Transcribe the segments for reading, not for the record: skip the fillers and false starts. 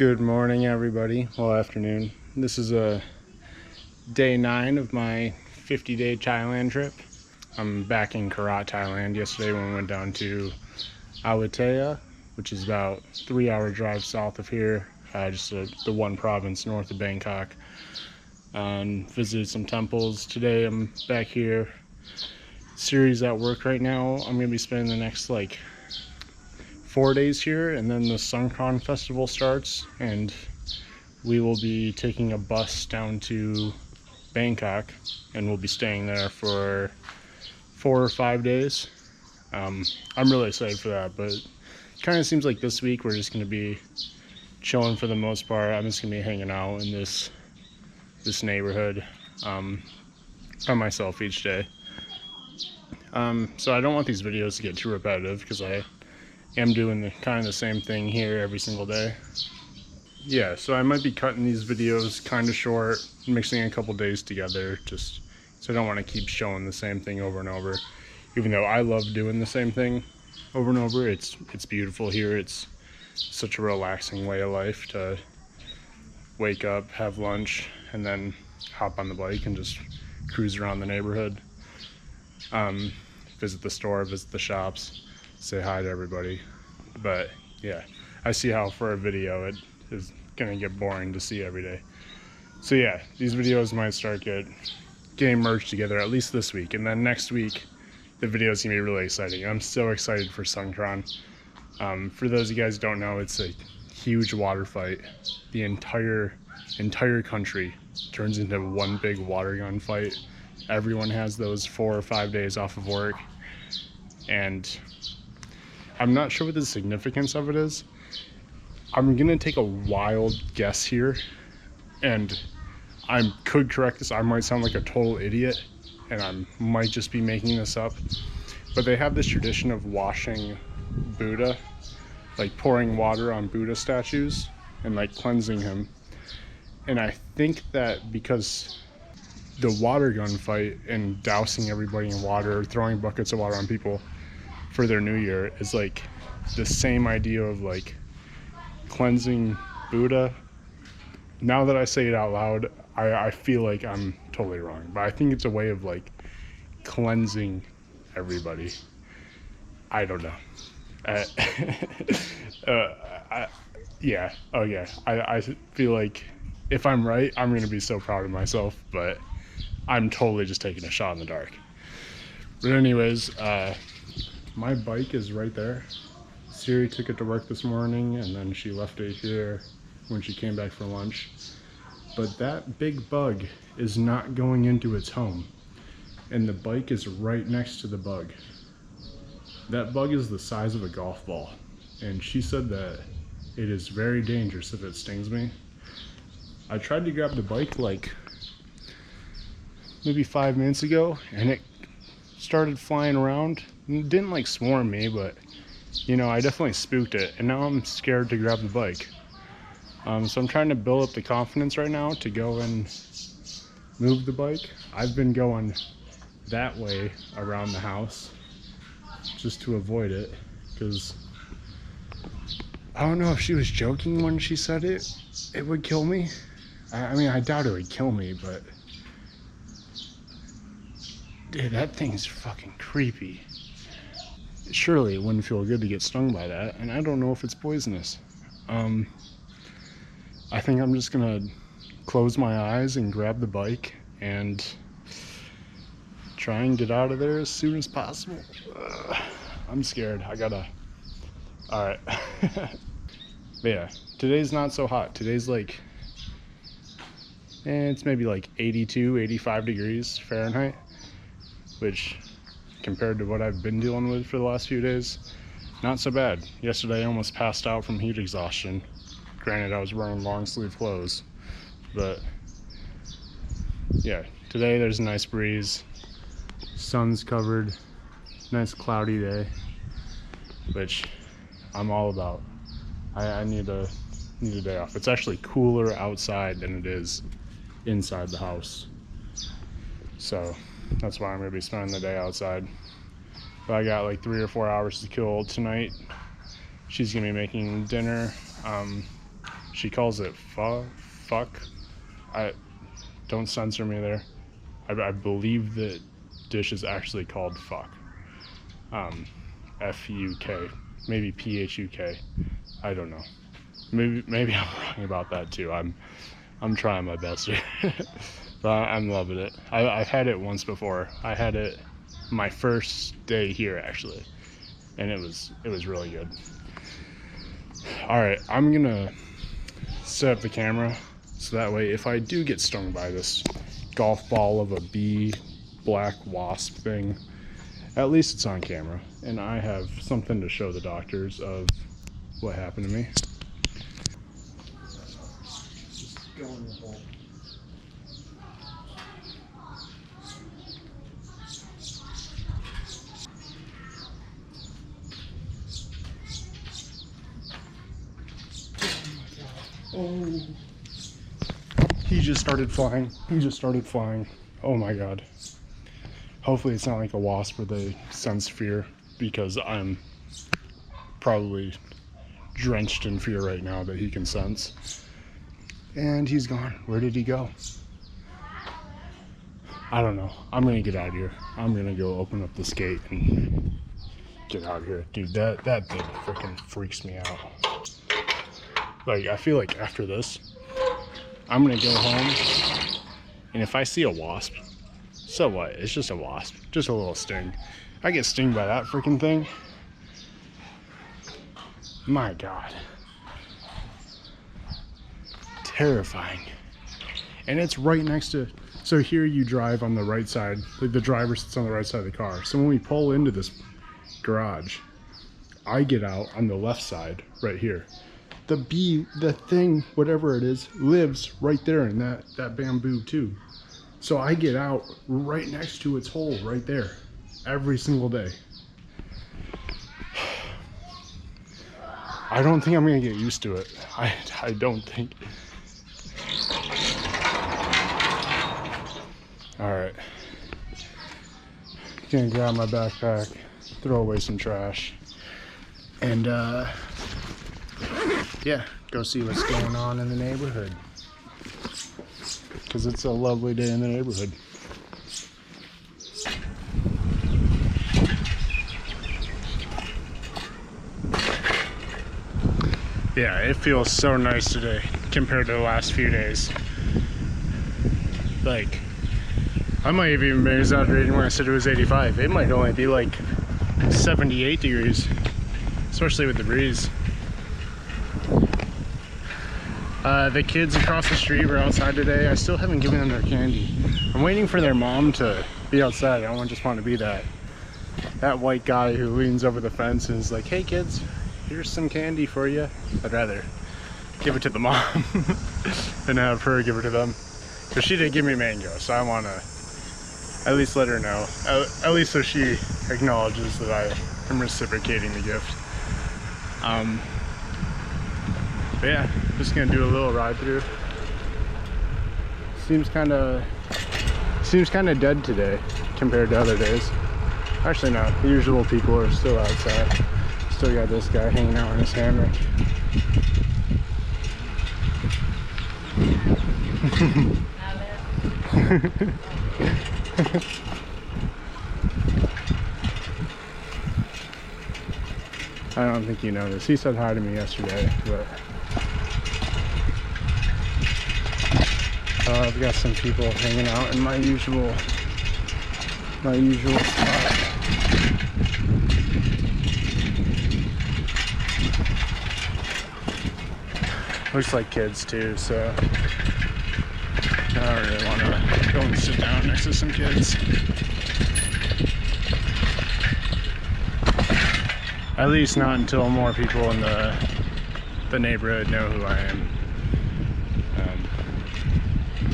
Good morning, everybody. Well, afternoon. This is day 9 of my 50-day Thailand trip. I'm back in Korat, Thailand. Yesterday when we went down to Awatea, which is about 3-hour drive south of here, just the one province north of Bangkok, and visited some temples. Today I'm back here. Series at work right now. I'm going to be spending the next 4 days here, and then the Songkran festival starts, and we will be taking a bus down to Bangkok, and we'll be staying there for 4 or 5 days. I'm really excited for that, but it kind of seems like this week we're just going to be chilling for the most part. I'm just going to be hanging out in this neighborhood by myself each day. So I don't want these videos to get too repetitive because I am doing the same thing here every single day. Yeah, so I might be cutting these videos kind of short, mixing a couple days together, just so I don't want to keep showing the same thing over and over. Even though I love doing the same thing over and over, it's beautiful here. It's such a relaxing way of life to wake up, have lunch, and then hop on the bike and just cruise around the neighborhood. Visit the store, visit the shops, say hi to everybody. But yeah, I see how for a video it is gonna get boring to see every day. So yeah, these videos might start getting merged together at least this week, and then next week the video is gonna be really exciting. I'm so excited for Songkran. For those of you guys who don't know, it's a huge water fight. The entire country turns into one big water gun fight. Everyone has those 4 or 5 days off of work, and I'm not sure what the significance of it is. I'm gonna take a wild guess here, and I could correct this. I might sound like a total idiot, and I might just be making this up, but they have this tradition of washing Buddha, like pouring water on Buddha statues and cleansing him. And I think that because the water gun fight and dousing everybody in water, throwing buckets of water on people for their new year is the same idea of cleansing Buddha. Now that I say it out loud, I feel like I'm totally wrong, but I think it's a way of cleansing everybody. I don't know. Yeah. Oh yeah. I feel like if I'm right, I'm gonna be so proud of myself, but I'm totally just taking a shot in the dark. But anyways, my bike is right there. Siri took it to work this morning, and then she left it here when she came back for lunch. But that big bug is not going into its home, and the bike is right next to the bug. That bug is the size of a golf ball, and she said that it is very dangerous if it stings me. I tried to grab the bike maybe 5 minutes ago, and it started flying around. It didn't swarm me, but I definitely spooked it, and now I'm scared to grab the bike. So I'm trying to build up the confidence right now to go and move the bike. I've been going that way around the house just to avoid it, because I don't know if she was joking when she said it would kill me. I mean, I doubt it would kill me, but dude, that thing's fucking creepy. Surely it wouldn't feel good to get stung by that, and I don't know if it's poisonous. I think I'm just gonna close my eyes and grab the bike and try and get out of there as soon as possible. I'm scared. Alright. But yeah, today's not so hot. Today's it's maybe 82, 85 degrees Fahrenheit, which compared to what I've been dealing with for the last few days, not so bad. Yesterday I almost passed out from heat exhaustion. Granted, I was wearing long sleeve clothes, but yeah, today there's a nice breeze, sun's covered, nice cloudy day, which I'm all about. I need a day off. It's actually cooler outside than it is inside the house, so that's why I'm gonna be spending the day outside. But I got 3 or 4 hours to kill tonight. She's gonna be making dinner. She calls it fuck. I don't censor me there. I believe the dish is actually called fuck. F-U-K, maybe P-H-U-K. I don't know. Maybe I'm wrong about that too. I'm trying my best here, but I'm loving it. I've had it once before. I had it my first day here actually, and it was really good. All right, I'm gonna set up the camera so that way if I do get stung by this golf ball of a bee black wasp thing, at least it's on camera and I have something to show the doctors of what happened to me. Just go in the hole. Oh, he just started flying. Oh my god. Hopefully it's not like a wasp where they sense fear, because I'm probably drenched in fear right now that he can sense. And he's gone. Where did he go? I don't know. I'm gonna get out of here. I'm gonna go open up this gate and get out of here. Dude, that thing freaking freaks me out. Like, I feel like after this, I'm gonna go home, and if I see a wasp, so what? It's just a wasp, just a little sting. I get stung by that freaking thing. My God. Terrifying. And it's right next to, so here you drive on the right side, like the driver sits on the right side of the car. So when we pull into this garage, I get out on the left side right here. The bee, the thing, whatever it is, lives right there in that bamboo too. So I get out right next to its hole right there every single day. I don't think I'm gonna get used to it. I don't think. All right, gonna grab my backpack, throw away some trash, and yeah, go see what's going on in the neighborhood, because it's a lovely day in the neighborhood. Yeah, it feels so nice today compared to the last few days. Like, I might have even been exaggerating when I said it was 85. It might only be like 78 degrees, especially with the breeze. The kids across the street were outside today. I still haven't given them their candy. I'm waiting for their mom to be outside. I don't just want to be that white guy who leans over the fence and is like, hey kids, here's some candy for you. I'd rather give it to the mom than have her give it to them. Because she did give me mango, so I want to at least let her know. At least so she acknowledges that I am reciprocating the gift. But yeah, just gonna do a little ride through. Seems kind of dead today compared to other days. Actually, no. The usual people are still outside. Still got this guy hanging out in his hammock. I don't think you noticed. He said hi to me yesterday, but I've got some people hanging out in my usual spot. Looks like kids too, so I don't really want to go and sit down next to some kids. At least not until more people in the neighborhood know who I am.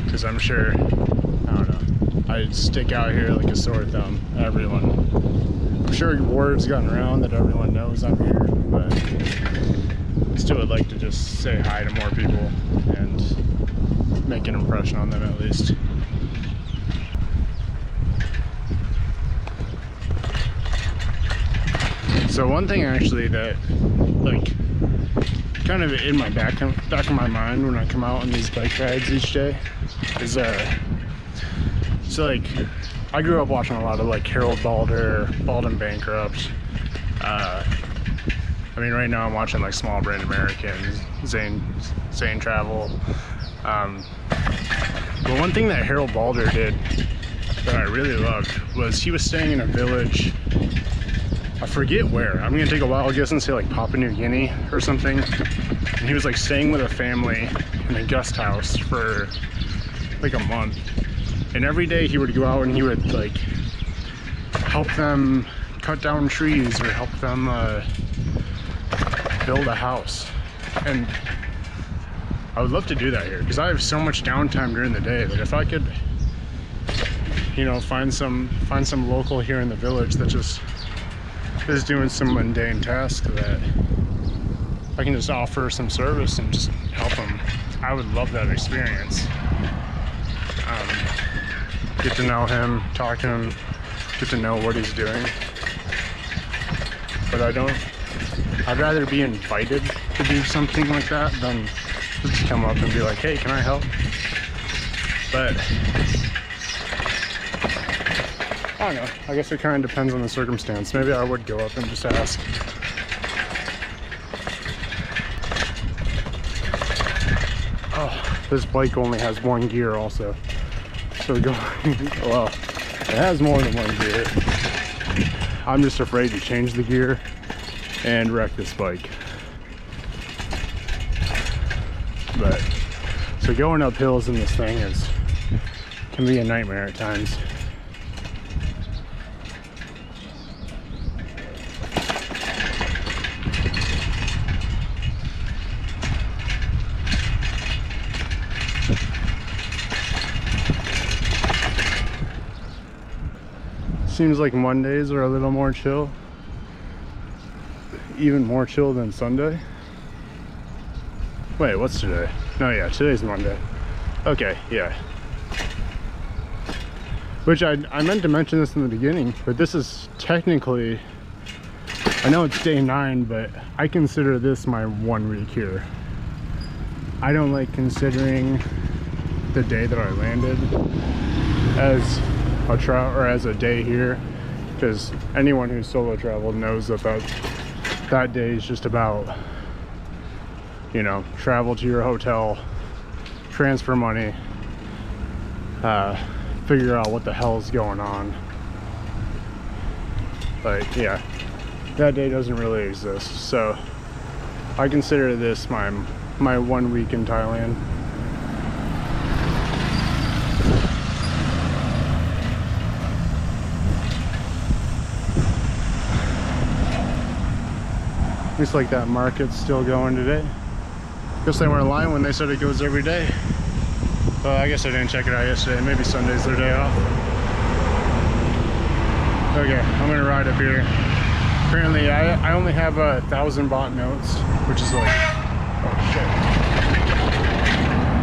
Because I'm sure, I don't know, I'd stick out here like a sore thumb. I'm sure word's gotten around that everyone knows I'm here, but I still would like to just say hi to more people and make an impression on them at least. So one thing actually that like kind of in my back of my mind when I come out on these bike rides each day is so like I grew up watching a lot of like Harold Balder, Bald and Bankrupt. I mean, right now I'm watching like Small Brand American, Zane Travel. But one thing that Harold Balder did that I really loved was he was staying in a village. I forget where. I'm gonna take a wild guess and say like Papua New Guinea or something. And he was like staying with a family in a guest house for like a month. And every day he would go out and he would like help them cut down trees or help them build a house. And I would love to do that here because I have so much downtime during the day that if I could, you know, find some local here in the village that just is doing some mundane task that I can just offer some service and just help them. I would love that experience. Get to know him, talk to him, get to know what he's doing. But I'd rather be invited to do something like that than just come up and be like, hey, can I help? But I don't know, I guess it kind of depends on the circumstance. Maybe I would go up and just ask. Oh, this bike only has one gear also. So go, well, it has more than one gear. I'm just afraid to change the gear and wreck this bike. But, so going up hills in this thing can be a nightmare at times. Seems like Mondays are a little more chill, even more chill than Sunday. Wait, what's today? No, yeah, today's Monday. Okay, yeah. Which I meant to mention this in the beginning, but this is technically, I know it's day 9, but I consider this my 1 week here. I don't like considering the day that I landed as as a day here, because anyone who's solo traveled knows that day is just about, you know, travel to your hotel, transfer money, figure out what the hell's going on. But yeah, that day doesn't really exist. So I consider this my 1 week in Thailand. Looks like that market's still going today. Guess they weren't lying when they said it goes every day. Well, I guess I didn't check it out yesterday. Maybe Sunday's their day off. Okay, I'm gonna ride up here. Apparently, I only have 1,000 baht notes, which is like, oh shit.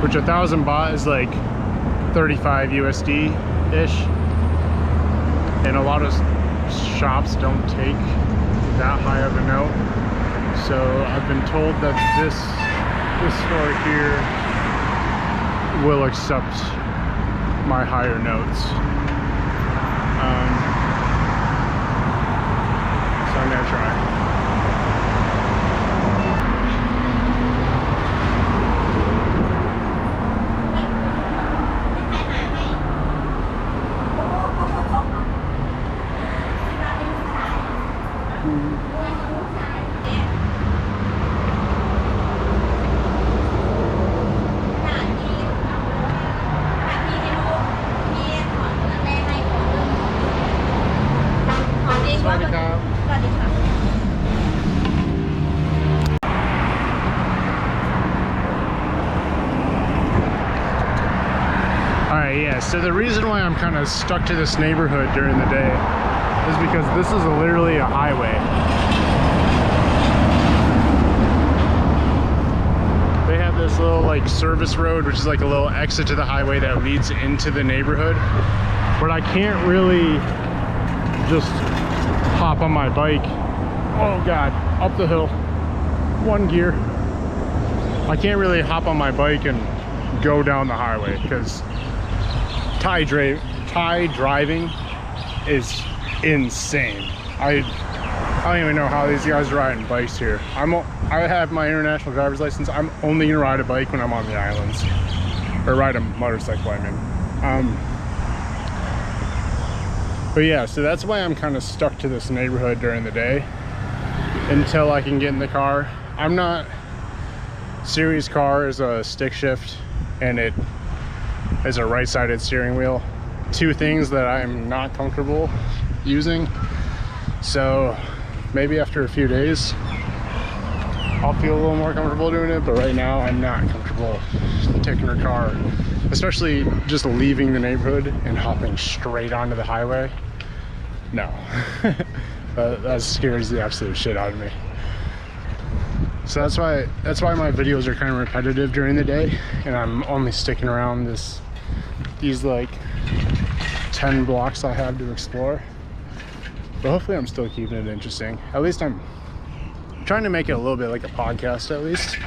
Which 1,000 baht is like 35 USD-ish. And a lot of shops don't take that high of a note. So I've been told that this store here will accept my higher notes. So I'm gonna try. Yeah, so the reason why I'm kind of stuck to this neighborhood during the day is because this is literally a highway. They have this little like service road, which is like a little exit to the highway that leads into the neighborhood. But I can't really just hop on my bike, oh god, up the hill, 1 gear, I can't really hop on my bike and go down the highway because Thai driving is insane. I don't even know how these guys are riding bikes here. I have my international driver's license. I'm only gonna ride a bike when I'm on the islands, or ride a motorcycle, I mean. But yeah, so that's why I'm kind of stuck to this neighborhood during the day until I can get in the car. I'm not. Series car is a stick shift and it is a right-sided steering wheel. Two things that I'm not comfortable using. So maybe after a few days I'll feel a little more comfortable doing it, but right now I'm not comfortable taking her car, especially just leaving the neighborhood and hopping straight onto the highway. No. That scares the absolute shit out of me. So that's why my videos are kind of repetitive during the day, and I'm only sticking around these like 10 blocks I have to explore. But hopefully I'm still keeping it interesting. At least I'm trying to make it a little bit like a podcast, at least.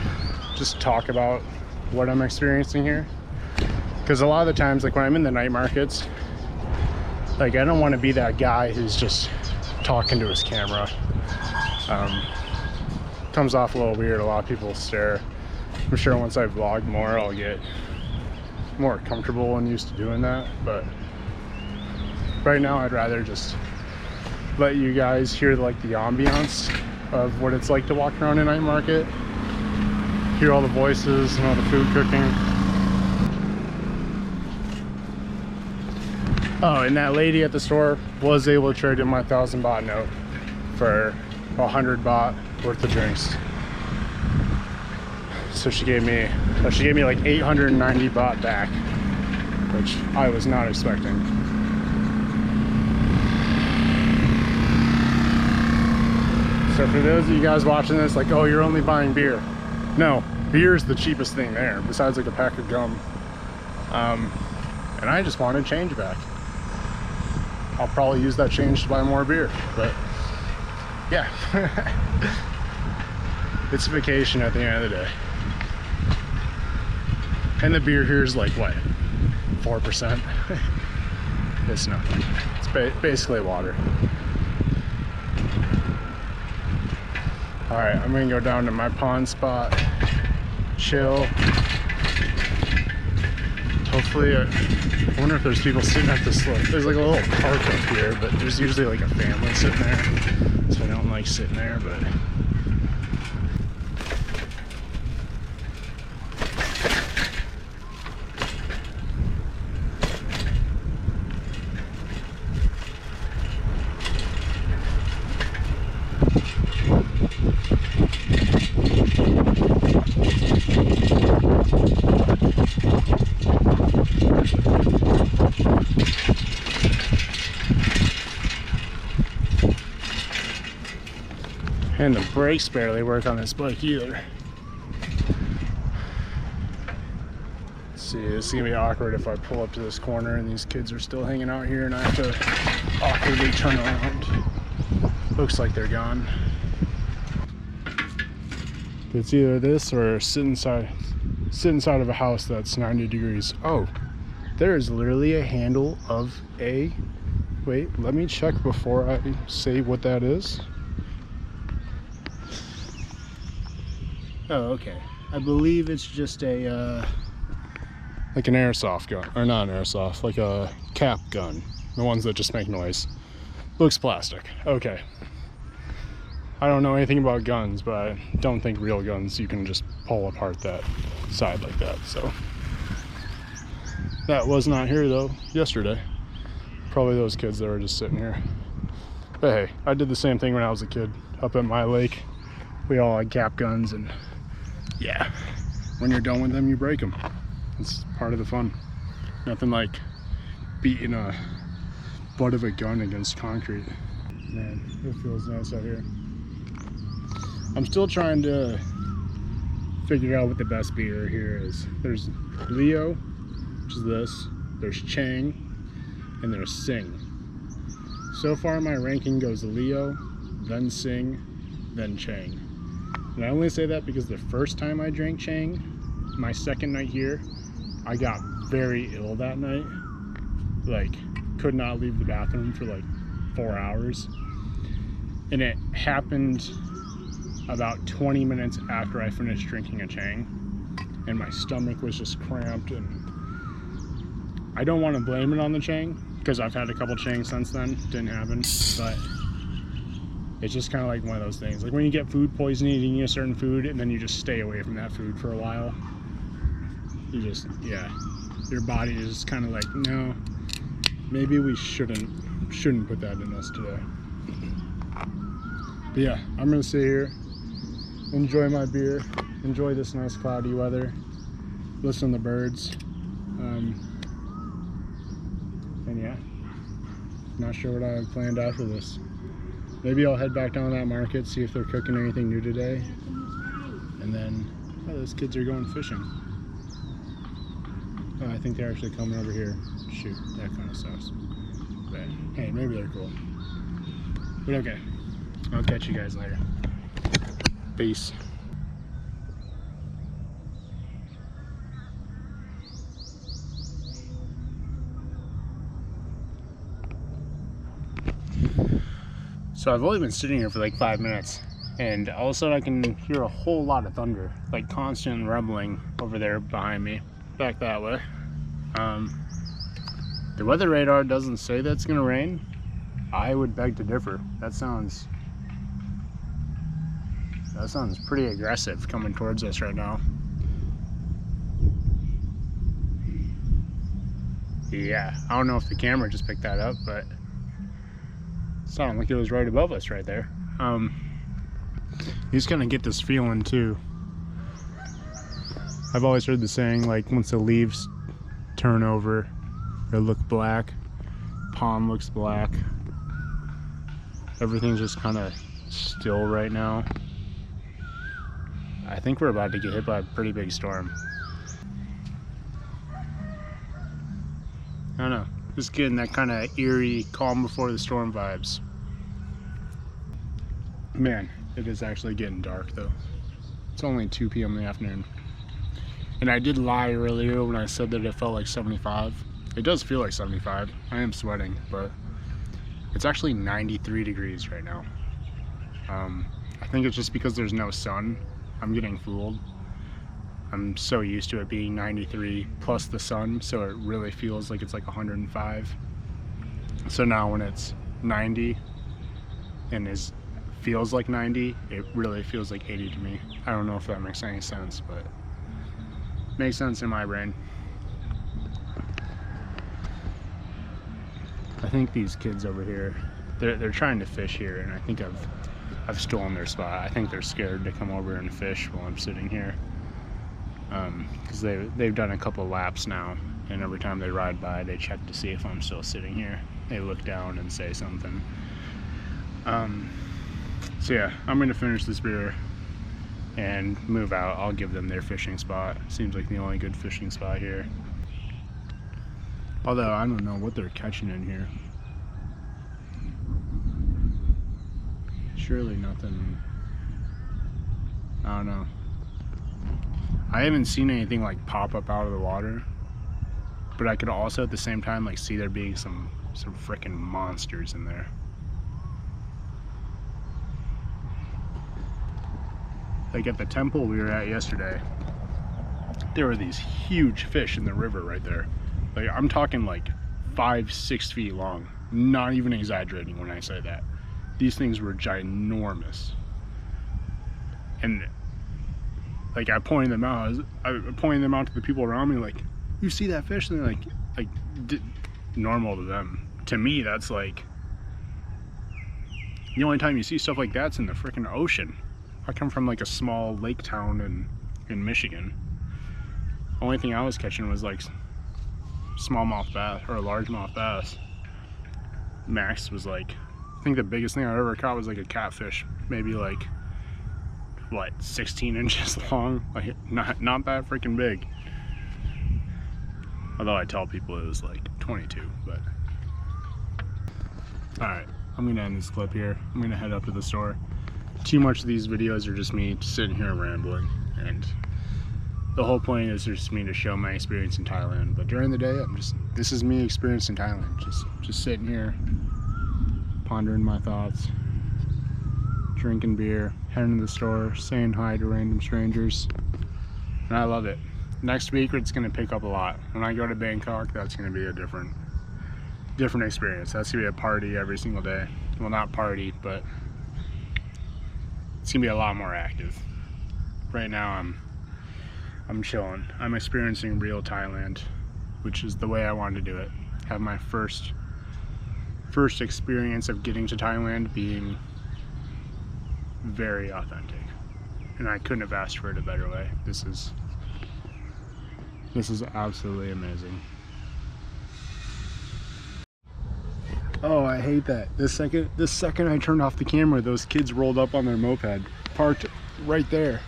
Just talk about what I'm experiencing here. Because a lot of the times, like when I'm in the night markets, like I don't want to be that guy who's just talking to his camera. Comes off a little weird. A lot of people stare. I'm sure once I vlog more, I'll get more comfortable and used to doing that. But right now, I'd rather just let you guys hear like the ambiance of what it's like to walk around a night market, hear all the voices and all the food cooking. Oh, and that lady at the store was able to trade in my 1,000 baht note for 100 baht worth of drinks. So she gave me like 890 baht back, which I was not expecting. So for those of you guys watching this, like, oh, you're only buying beer. No, beer is the cheapest thing there, besides like a pack of gum. And I just wanted change back. I'll probably use that change to buy more beer, but yeah. It's a vacation at the end of the day. And the beer here is like, what, 4%? It's nothing. It's basically water. Alright, I'm gonna go down to my pond spot, chill. Hopefully, I wonder if there's people sitting at this, there's like a little park up here, but there's usually like a family sitting there, so I don't like sitting there, but and the brakes barely work on this bike either. Let's see, this is gonna be awkward if I pull up to this corner and these kids are still hanging out here and I have to awkwardly turn around. Looks like they're gone. It's either this or sit inside of a house that's 90 degrees. Oh, there is literally a handle of a, wait, let me check before I say what that is. Oh, okay. I believe it's just a, like an airsoft gun, or not an airsoft, like a cap gun. The ones that just make noise. Looks plastic. Okay. I don't know anything about guns, but I don't think real guns, you can just pull apart that side like that, so. That was not here though, yesterday. Probably those kids that were just sitting here. But hey, I did the same thing when I was a kid. Up at my lake, we all had cap guns, and yeah, when you're done with them, you break them. It's part of the fun. Nothing like beating a butt of a gun against concrete. Man, it feels nice out here. I'm still trying to figure out what the best beer here is. There's Leo, which is this. There's Chang, and there's Sing. So far my ranking goes Leo, then Sing, then Chang. And I only say that because the first time I drank Chang, my second night here, I got very ill that night. Like, could not leave the bathroom for like 4 hours. And it happened about 20 minutes after I finished drinking a Chang. And my stomach was just cramped. And I don't want to blame it on the Chang, because I've had a couple Chang since then. Didn't happen. But it's just kind of like one of those things. Like when you get food poisoning eating a certain food and then you just stay away from that food for a while. You just, yeah. Your body is kind of like, no, maybe we shouldn't put that in us today. But yeah, I'm gonna sit here, enjoy my beer, enjoy this nice cloudy weather, listen to the birds, and yeah, not sure what I have planned after this. Maybe I'll head back down to that market, see if they're cooking anything new today, and then, oh, those kids are going fishing. Oh, I think they're actually coming over here. Shoot, that kind of sucks. But hey, maybe they're cool. But okay, I'll catch you guys later. Peace. So I've only been sitting here for like 5 minutes, and all of a sudden I can hear a whole lot of thunder, like constant rumbling over there behind me, back that way. The weather radar doesn't say that it's gonna rain. I would beg to differ. That sounds pretty aggressive coming towards us right now. Yeah, I don't know if the camera just picked that up, but it sounded like it was right above us right there. You just kind of get this feeling too. I've always heard the saying, like, once the leaves turn over, they look black, pond looks black. Everything's just kind of still right now. I think we're about to get hit by a pretty big storm. I don't know, just getting that kind of eerie, calm before the storm vibes. Man, it is actually getting dark though. It's only 2 p.m. in the afternoon. And I did lie earlier when I said that it felt like 75. It does feel like 75. I am sweating, but it's actually 93 degrees right now. I think it's just because there's no sun. I'm getting fooled. I'm so used to it being 93 plus the sun, so it really feels like it's like 105. So now when it's 90 and feels like 90, it really feels like 80 to me. I don't know if that makes any sense, but it makes sense in my brain. I think these kids over here, they're trying to fish here, and I think I've stolen their spot. I think they're scared to come over and fish while I'm sitting here, because they've done a couple laps now, and every time they ride by, they check to see if I'm still sitting here. They look down and say something. So yeah, I'm gonna finish this beer and move out. I'll give them their fishing spot. Seems like the only good fishing spot here. Although I don't know what they're catching in here. Surely nothing. I don't know. I haven't seen anything like pop up out of the water, but I could also at the same time like see there being some freaking monsters in there. Like at the temple we were at yesterday, there were these huge fish in the river right there. Like, I'm talking like 5-6 feet long. Not even exaggerating when I say that. These things were ginormous. And like I pointed them out. I pointed them out to the people around me, like, you see that fish? And they're like normal to them. To me, that's like the only time you see stuff like that's in the freaking ocean. I come from like a small lake town in Michigan. Only thing I was catching was like smallmouth bass or largemouth bass. Max was like, I think the biggest thing I ever caught was like a catfish, maybe like what, 16 inches long, like not that freaking big. Although I tell people it was like 22, but all right, I'm gonna end this clip here. I'm gonna head up to the store, too much of these videos are just me sitting here rambling, and the whole point is just me to show my experience in Thailand. But during the day, this is me experiencing Thailand, just sitting here pondering my thoughts, drinking beer, heading to the store, saying hi to random strangers, and I love it. Next week it's going to pick up a lot. When I go to Bangkok, that's going to be a different experience. That's going to be a party every single day. Well, not party, but it's going to be a lot more active. Right now I'm chilling. I'm experiencing real Thailand, which is the way I wanted to do it. Have my first experience of getting to Thailand being very authentic. And I couldn't have asked for it a better way. This is absolutely amazing. Oh, I hate that. The second I turned off the camera, those kids rolled up on their moped, parked right there.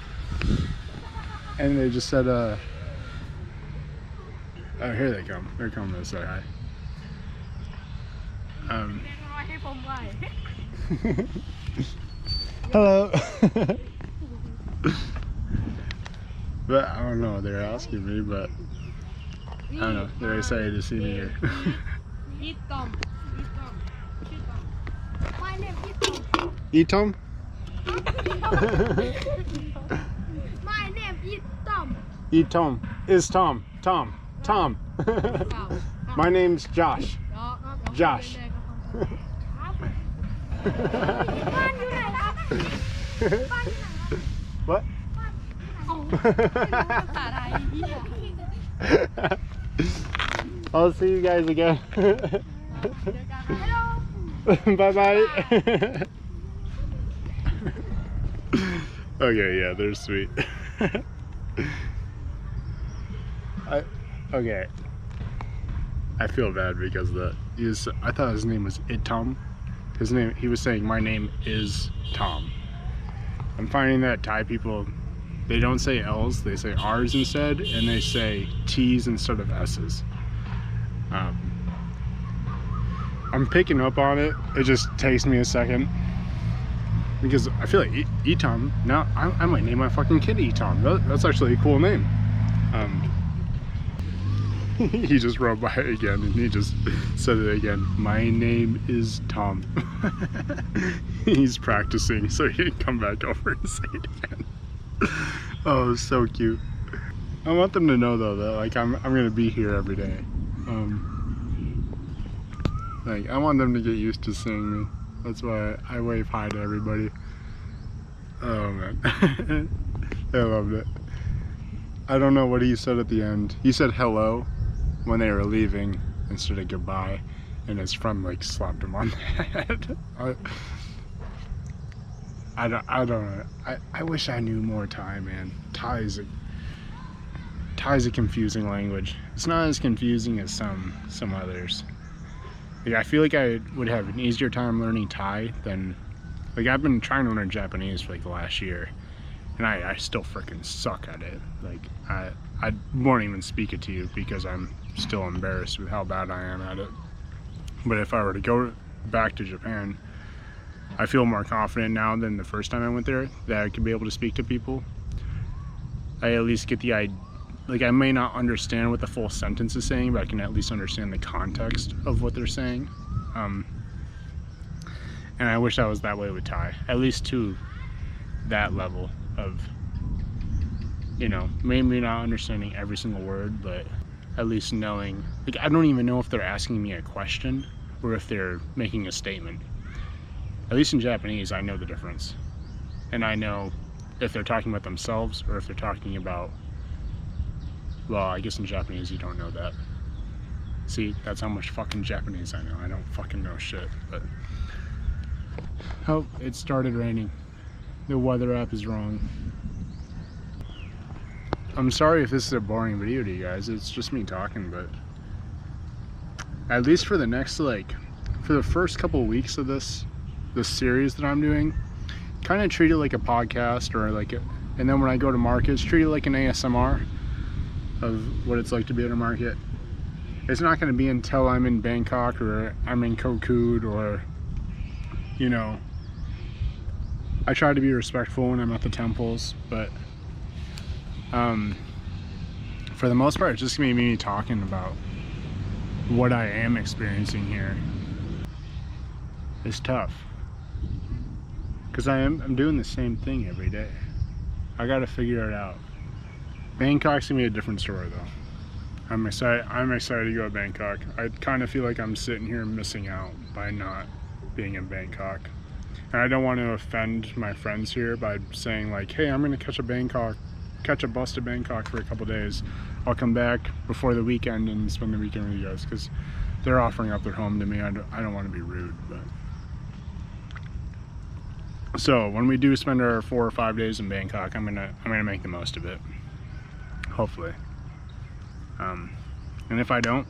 And they just said, oh, here they come. They're coming to say hi. Hello. But I don't know, they're asking me, but I don't know, they're excited to see me here. My name is Tom. Etom? My name is Tom. Etom. Is Tom. Tom. Tom. My name's Josh. Josh. What? I'll see you guys again. Bye bye. Okay, yeah, they're sweet. Okay. I feel bad because I thought his name was Itom. He was saying my name is Tom. I'm finding that Thai people, they don't say L's, they say R's instead, and they say T's instead of S's. I'm picking up on it. It just takes me a second. Because I feel like Etom, now I might name my fucking kid Etom. That's actually a cool name. He just rode by again and he just said it again. My name is Tom. He's practicing so he can come back over and say it again. Oh, so cute. I want them to know though that like I'm gonna be here every day. Like I want them to get used to seeing me. That's why I wave hi to everybody. Oh man. I loved it. I don't know what he said at the end. He said hello when they were leaving instead of goodbye, and his friend like slapped him on the head. I don't know. I wish I knew more Thai, man. Thai is a confusing language. It's not as confusing as some others. Like, I feel like I would have an easier time learning Thai than, like, I've been trying to learn Japanese for like the last year, and I still freaking suck at it. Like I won't even speak it to you because I'm still embarrassed with how bad I am at it. But if I were to go back to Japan, I feel more confident now than the first time I went there that I could be able to speak to people. I at least get the idea. Like, I may not understand what the full sentence is saying, but I can at least understand the context of what they're saying. And I wish I was that way with Thai, at least to that level of, you know, maybe not understanding every single word, but at least knowing. Like, I don't even know if they're asking me a question or if they're making a statement. At least in Japanese, I know the difference. And I know if they're talking about themselves or if they're talking about, well, I guess in Japanese you don't know that. See, that's how much fucking Japanese I know. I don't fucking know shit, but... Oh, it started raining. The weather app is wrong. I'm sorry if this is a boring video to you guys. It's just me talking, but... At least for the next, like... For the first couple weeks of this series that I'm doing, kind of treat it like a podcast or like a... And then when I go to markets, treat it like an ASMR of what it's like to be at a market. It's not going to be until I'm in Bangkok or I'm in Korat or, you know, I try to be respectful when I'm at the temples, but for the most part, it's just gonna be me talking about what I am experiencing here. It's tough because I'm doing the same thing every day. I gotta figure it out. Bangkok's gonna be a different story though. I'm excited to go to Bangkok. I kind of feel like I'm sitting here missing out by not being in Bangkok. And I don't want to offend my friends here by saying like, hey, I'm gonna catch a bus to Bangkok for a couple days. I'll come back before the weekend and spend the weekend with you guys, because they're offering up their home to me. I don't want to be rude, but so when we do spend our 4 or 5 days in Bangkok, I'm gonna make the most of it, hopefully. And if I don't,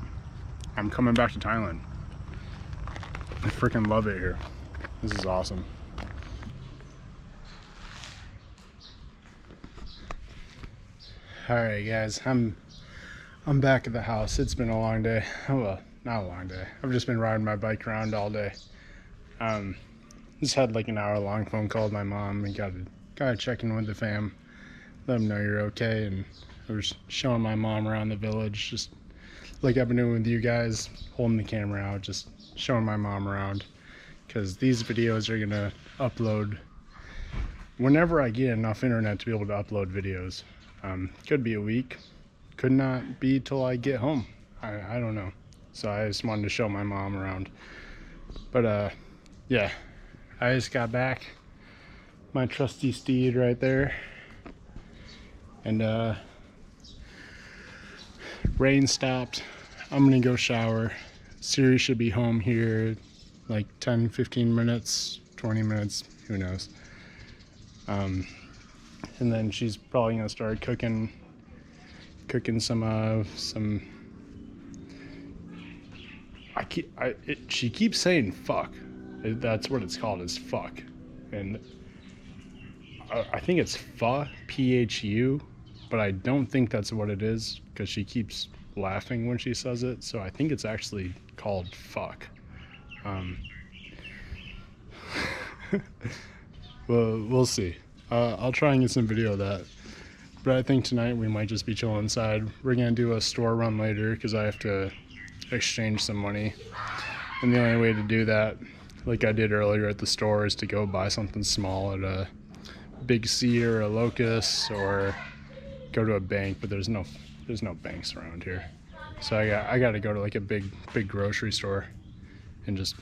I'm coming back to Thailand. I freaking love it here. This is awesome. All right, guys, I'm back at the house. It's been a long day. Oh, well, not a long day. I've just been riding my bike around all day. Just had like an hour-long phone call with my mom and gotta check in with the fam, let them know you're okay, and I was showing my mom around the village, just like I've been doing with you guys, holding the camera out, just showing my mom around, because these videos are gonna upload whenever I get enough internet to be able to upload videos. Could be a week, could not be till I get home. I don't know. So I just wanted to show my mom around. But yeah, I just got back. My trusty steed right there. And rain stopped. I'm gonna go shower. Siri should be home here like 10-15 minutes, 20 minutes, who knows. And then she's probably gonna start cooking some she keeps saying fuck. That's what it's called, is fuck. And I think it's pho, P-H-U, but I don't think that's what it is, because she keeps laughing when she says it, so I think it's actually called fuck. Well, we'll see. I'll try and get some video of that. But I think tonight we might just be chilling inside. We're gonna do a store run later because I have to exchange some money. And the only way to do that, like I did earlier at the store, is to go buy something small at a Big C or a Locust, or go to a bank, but there's no banks around here. So I got to go to like a big grocery store and just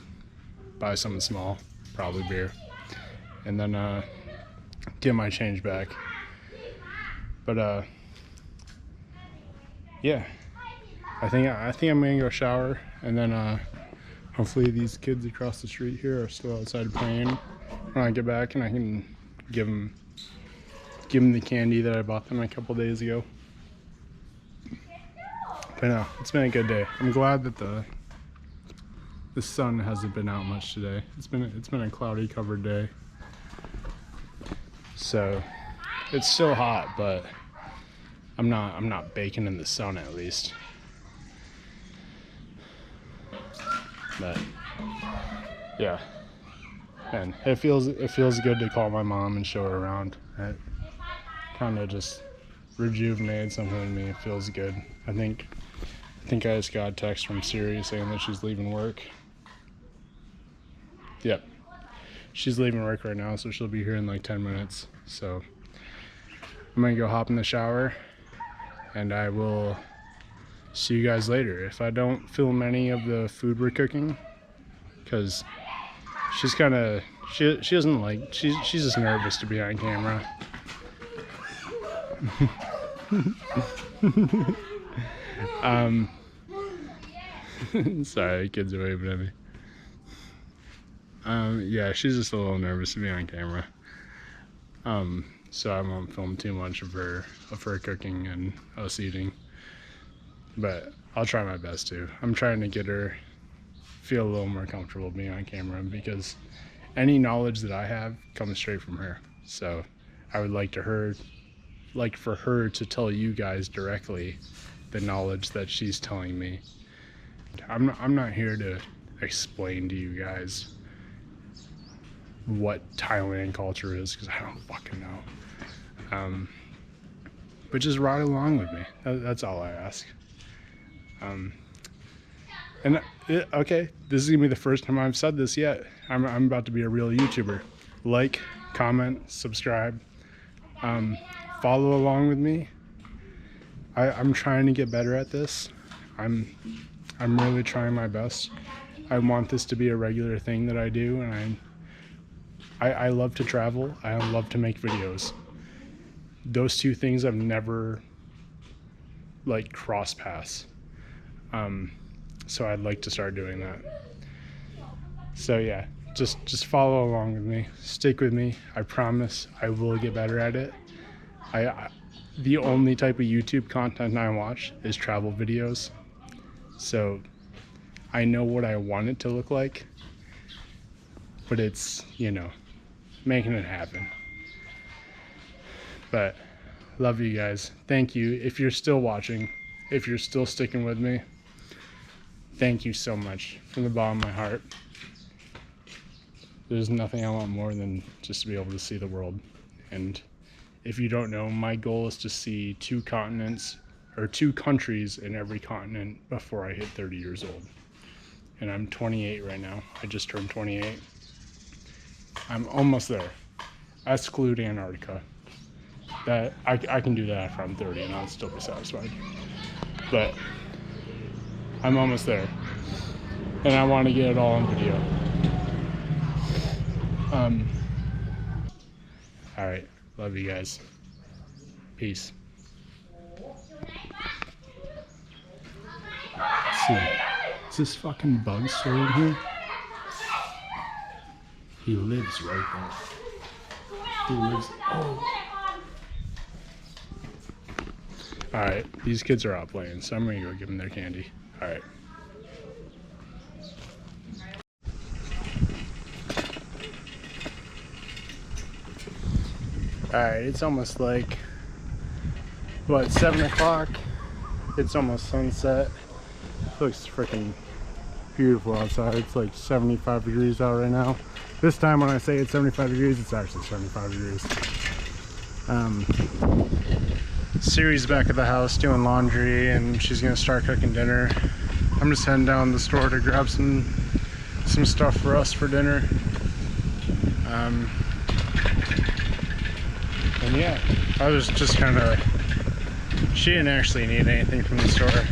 buy something small, probably beer, and then get my change back. But yeah, I think I'm gonna go shower, and then hopefully these kids across the street here are still outside playing when I get back, and I can give them the candy that I bought them a couple days ago. But no, it's been a good day. I'm glad that the sun hasn't been out much today. It's been a cloudy covered day. So it's still hot, but I'm not baking in the sun, at least. But yeah, and it feels good to call my mom and show her around. It kind of just rejuvenated something in me. It feels good. I think I just got a text from Siri saying that she's leaving work. Yep, she's leaving work right now, so she'll be here in like 10 minutes. So I'm gonna go hop in the shower, and I will see you guys later. If I don't film any of the food we're cooking, because she's kind of, she doesn't like, she's just nervous to be on camera. Sorry, kids are waving at me. Yeah, she's just a little nervous to be on camera. So I won't film too much of her cooking and us eating. But I'll try my best to. I'm trying to get her feel a little more comfortable being on camera, because any knowledge that I have comes straight from her. So I would like for her to tell you guys directly the knowledge that she's telling me. I'm not here to explain to you guys what Thailand culture is, because I don't fucking know. But just ride along with me. That's all I ask. Okay, this is gonna be the first time I've said this yet. I'm about to be a real YouTuber. Like, comment, subscribe, follow along with me. I'm trying to get better at this. I'm really trying my best. I want this to be a regular thing that I do, and I love to travel. I love to make videos. Those two things I've never like cross paths. So I'd like to start doing that. So yeah, just follow along with me. Stick with me. I promise I will get better at it. The only type of YouTube content I watch is travel videos. So I know what I want it to look like, but it's, you know, making it happen. But love you guys. Thank you. If you're still watching, if you're still sticking with me, thank you so much from the bottom of my heart. There's nothing I want more than just to be able to see the world. And if you don't know, my goal is to see 2 continents or 2 countries in every continent before I hit 30 years old. And I'm 28 right now. I just turned 28. I'm almost there. I exclude Antarctica. That I can do that after I'm 30 and I'll still be satisfied. But I'm almost there. And I want to get it all on video. Alright, love you guys. Peace. Let's see. Is this fucking bug still in here? He lives right there. He lives. Oh. Alright, these kids are out playing, so I'm gonna go give them their candy. Alright. Alright, it's almost like, what, 7 o'clock? It's almost sunset. It looks freaking beautiful outside. It's like 75 degrees out right now. This time when I say it's 75 degrees, it's actually 75 degrees. Siri's back at the house doing laundry and she's gonna start cooking dinner. I'm just heading down the store to grab some stuff for us for dinner. And yeah, I was just kind of, she didn't actually need anything from the store,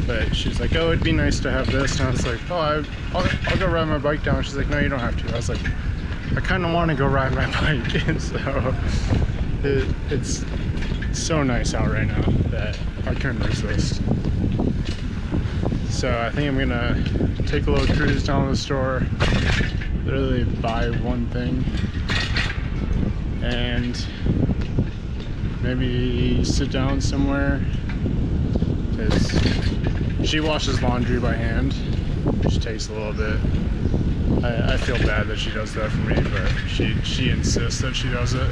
but she's like, oh, it'd be nice to have this, and I was like, oh, I'll go ride my bike down. She's like, no, you don't have to. I was like, I kind of want to go ride my bike. And so it's so nice out right now that I couldn't resist. So I think I'm gonna take a little cruise down to the store, literally buy one thing, and maybe sit down somewhere, because she washes laundry by hand, which takes a little bit. I feel bad that she does that for me, but she insists that she does it.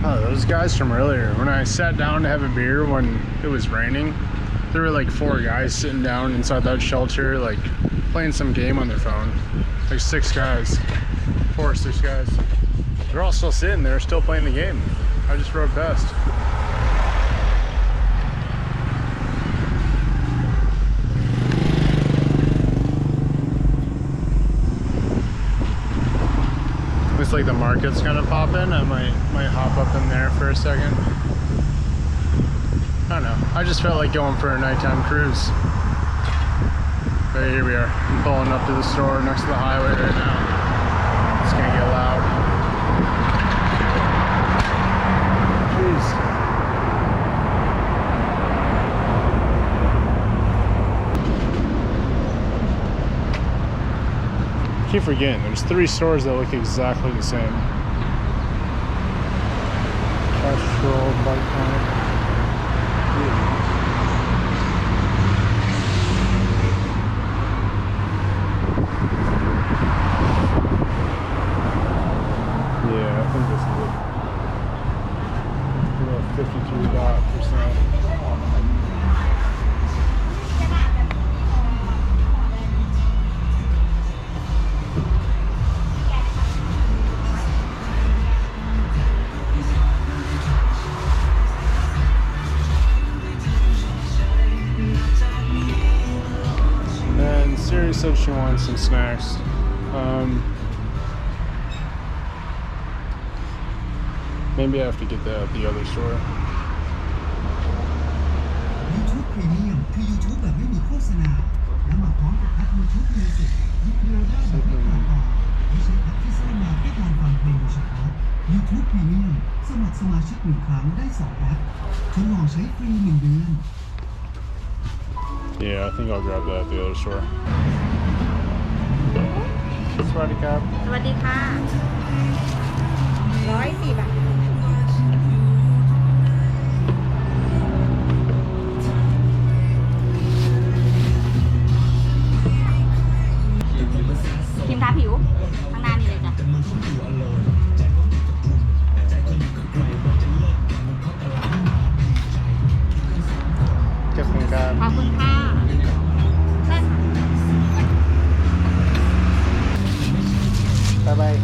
Those guys from earlier, when I sat down to have a beer when it was raining, there were like 4 guys sitting down inside that shelter, like playing some game on their phone. Like 6 guys, 4 or 6 guys. They're all still sitting there, still playing the game. I just rode past. Looks like the market's gonna pop in. I might hop up in there for a second. I don't know. I just felt like going for a nighttime cruise. But here we are. I'm pulling up to the store next to the highway right now. It's gonna get loud. Jeez. I keep forgetting, there's 3 stores that look exactly the same. Castrol, Bike Plant. said she wants some snacks. Maybe I have to get that at the other store. YouTube Premium คือ YouTube แบบไม่มีโฆษณาและมาพร้อมกับแอป YouTube Music ดูเพลงได้แบบไม่ขาดตอนไม่ใช่แอปที่สร้างมาเพื่อการฟังเพลงโดยเฉพาะ YouTube Premium สมัครสมาชิก1 ครั้งได้2 แอปทดลองใช้ฟรี1 เดือน Yeah, I think I'll grab that at the other store. Sweaty cap. สวัสดีค่ะ104 บาทครีมทาผิวข้างหน้านี่เลยจ้ะ Get some cap. ขอบคุณค่ะได้ค่ะ Bye bye.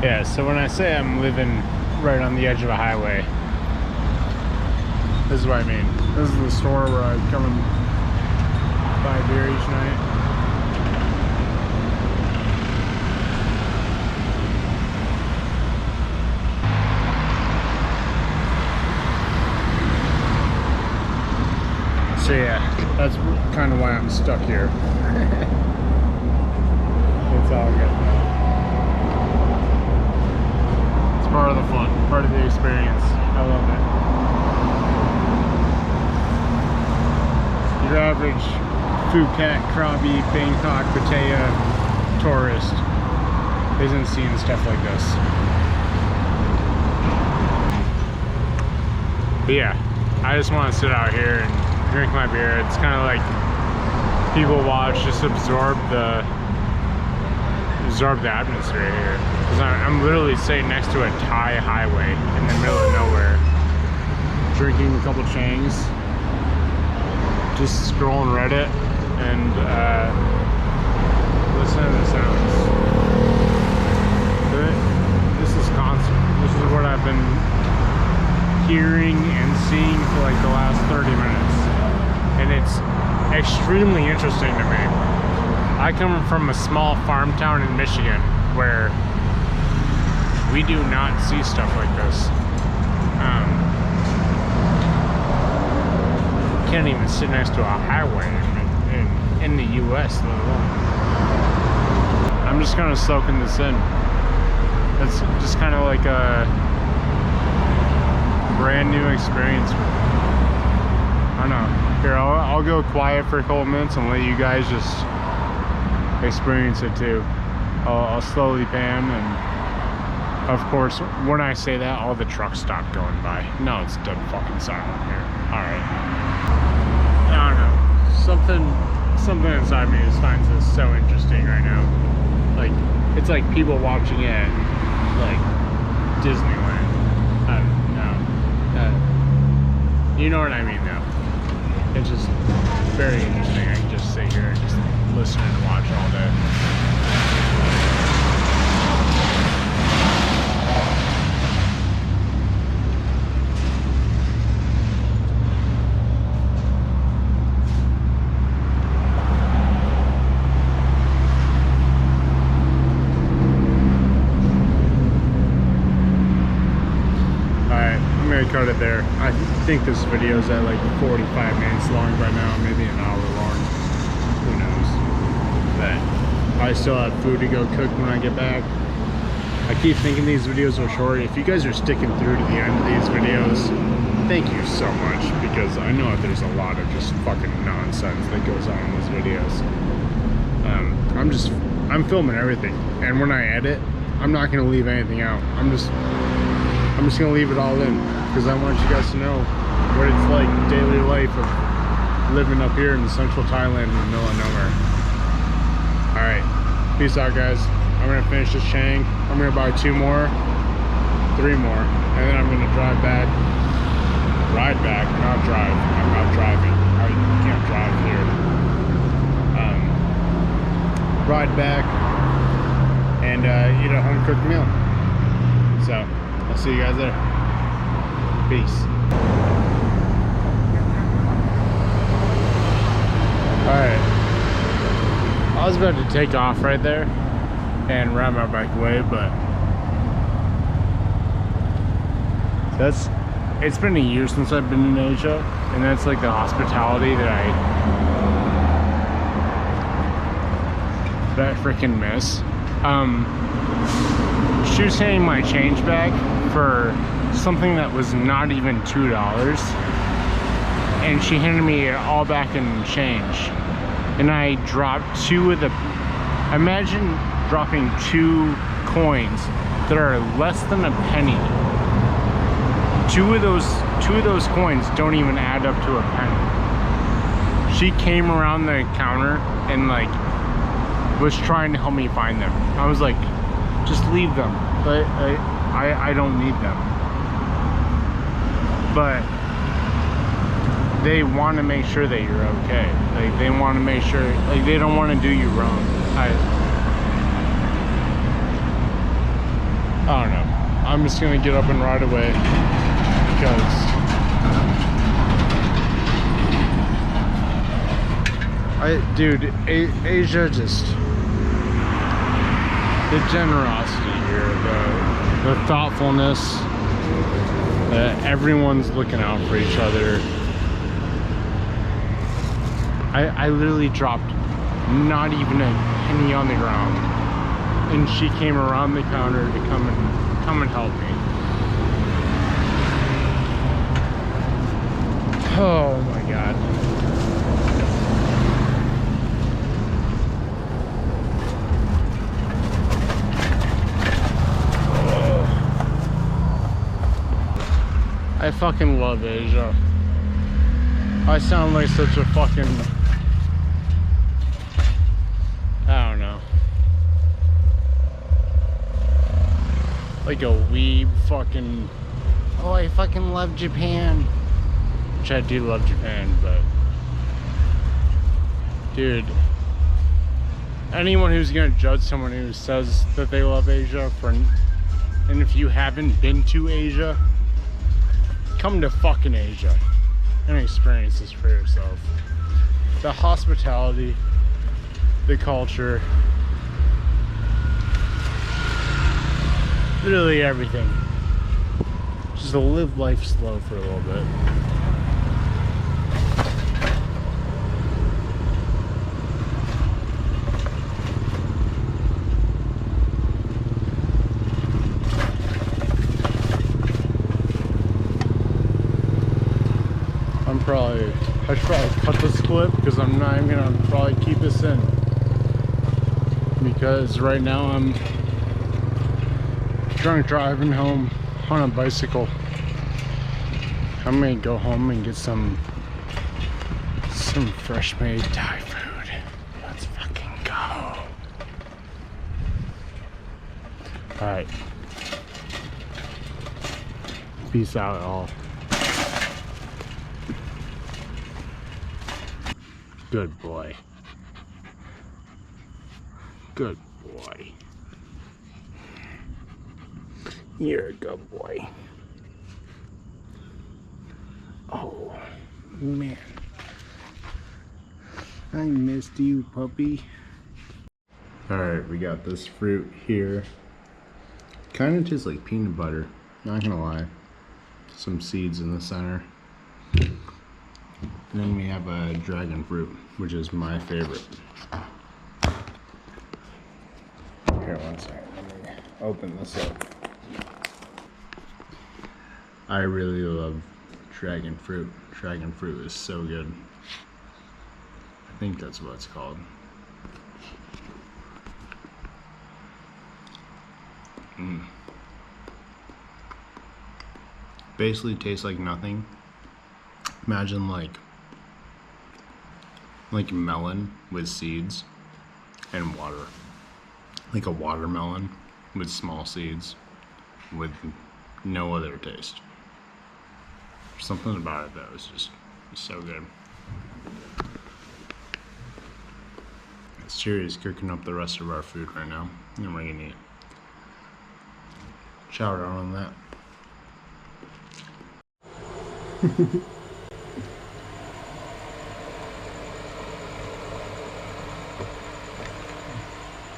Yeah, so when I say I'm living right on the edge of a highway, this is what I mean. This is the store where I come and buy beer each night. So yeah, that's kind of why I'm stuck here. It's all good though. Part of the fun, part of the experience. I love it. Your average Phuket, Krabi, Bangkok, Pattaya tourist isn't seeing stuff like this. But yeah, I just want to sit out here and drink my beer. It's kind of like people watch, just absorb the atmosphere here. Because I'm literally sitting next to a Thai highway in the middle of nowhere, drinking a couple changs, just scrolling Reddit and listening to the sounds. This is constant. This is what I've been hearing and seeing for like the last 30 minutes. And it's extremely interesting to me. I come from a small farm town in Michigan where we do not see stuff like this. Can't even sit next to a highway in the US, let alone. I'm just kind of soaking this in. It's just kind of like a brand new experience. I don't know. Here, I'll go quiet for a couple minutes and let you guys just experience it too. I'll slowly pan, and of course when I say that, all the trucks stop going by. No, it's dead fucking silent here. Alright. I don't know. Something inside me just finds this so interesting right now. Like, it's like people watching it at, like, Disneyland. I don't know. You know what I mean though. It's just very interesting. I can just sit here and just listen and watch all day. Cut it there. I think this video is at like 45 minutes long by now, maybe an hour long. Who knows? But I still have food to go cook when I get back. I keep thinking these videos are short. If you guys are sticking through to the end of these videos, thank you so much, because I know that there's a lot of just fucking nonsense that goes on in these videos. I'm filming everything, and when I edit, I'm not gonna leave anything out. I'm just gonna leave it all in because I want you guys to know what it's like, daily life of living up here in central Thailand in the middle of nowhere. All right, peace out, guys. I'm gonna finish this Chang. I'm gonna buy 2 more, 3 more, and then I'm gonna ride back, not drive. I'm not driving. I can't drive here. Ride back and eat a home-cooked meal. So I'll see you guys there. Peace. All right, I was about to take off right there and ride my bike away, but it's been a year since I've been in Asia, and that's like the hospitality that I freaking miss. She was handing my change back for something that was not even $2, and she handed me it all back in change, and I dropped 2 of the, imagine dropping 2 coins that are less than a penny. 2 of those coins don't even add up to a penny. She came around the counter and like was trying to help me find them. I was like, just leave them. I don't need them. But they want to make sure that you're okay. Like they want to make sure, like they don't want to do you wrong. I don't know. I'm just gonna get up and ride away because Asia just, the generosity here, the thoughtfulness, everyone's looking out for each other. I literally dropped not even a penny on the ground, and she came around the counter to come and help me. Oh my God. I fucking love Asia. I sound like such a fucking, I don't know, like a weeb fucking, oh I fucking love Japan, which I do love Japan, but dude, anyone who's gonna judge someone who says that they love Asia and if you haven't been to Asia, come to fucking Asia and experience this for yourself. The hospitality, the culture, literally everything. Just to live life slow for a little bit. I should probably cut this clip because I'm not even gonna probably keep this in, because right now I'm drunk driving home on a bicycle. I'm gonna go home and get some fresh made Thai food. Let's fucking go. Alright. Peace out, all. Good boy. Good boy. You're a good boy. Oh, man. I missed you, puppy. Alright, we got this fruit here. Kind of tastes like peanut butter, not gonna lie. Some seeds in the center. And then we have a dragon fruit, which is my favorite. Here, one second. Let me open this up. I really love dragon fruit. Dragon fruit is so good. I think that's what it's called. Basically tastes like nothing. Imagine like melon with seeds and water. Like a watermelon with small seeds with no other taste. Something about it that was just so good. Siri's cooking up the rest of our food right now, and we're gonna eat. Shout out on that.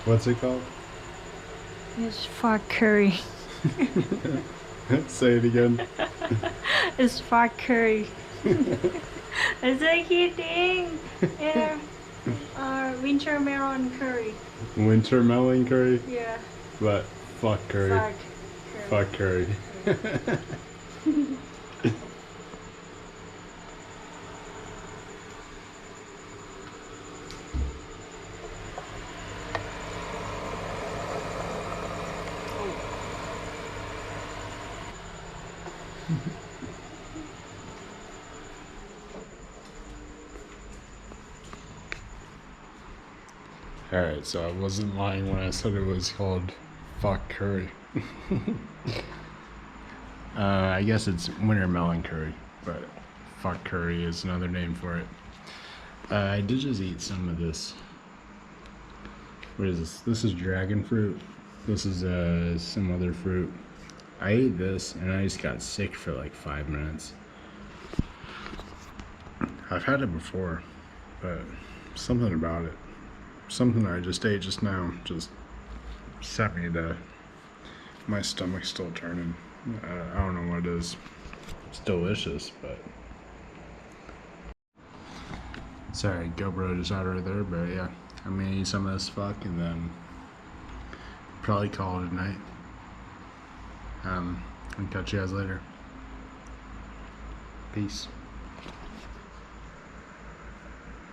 What's it called? It's fart curry. Say it again. It's fart curry. It's a kidding. Yeah. Winter melon curry. Winter melon curry, Yeah. but fuck curry. Fart curry. Fuck curry. Alright, so I wasn't lying when I said it was called fuck curry. I guess it's winter melon curry, but fuck curry is another name for it. I did just eat some of this. What is this? This is dragon fruit. This is some other fruit. I ate this and I just got sick for like 5 minutes. I've had it before, but something about it. Something I just ate just now just sent me to my stomach's still turning. I don't know what it is. It's delicious, but sorry, GoPro just out right there, but yeah, I'm gonna eat some of this fuck and then probably call it a night. I'll catch you guys later. Peace.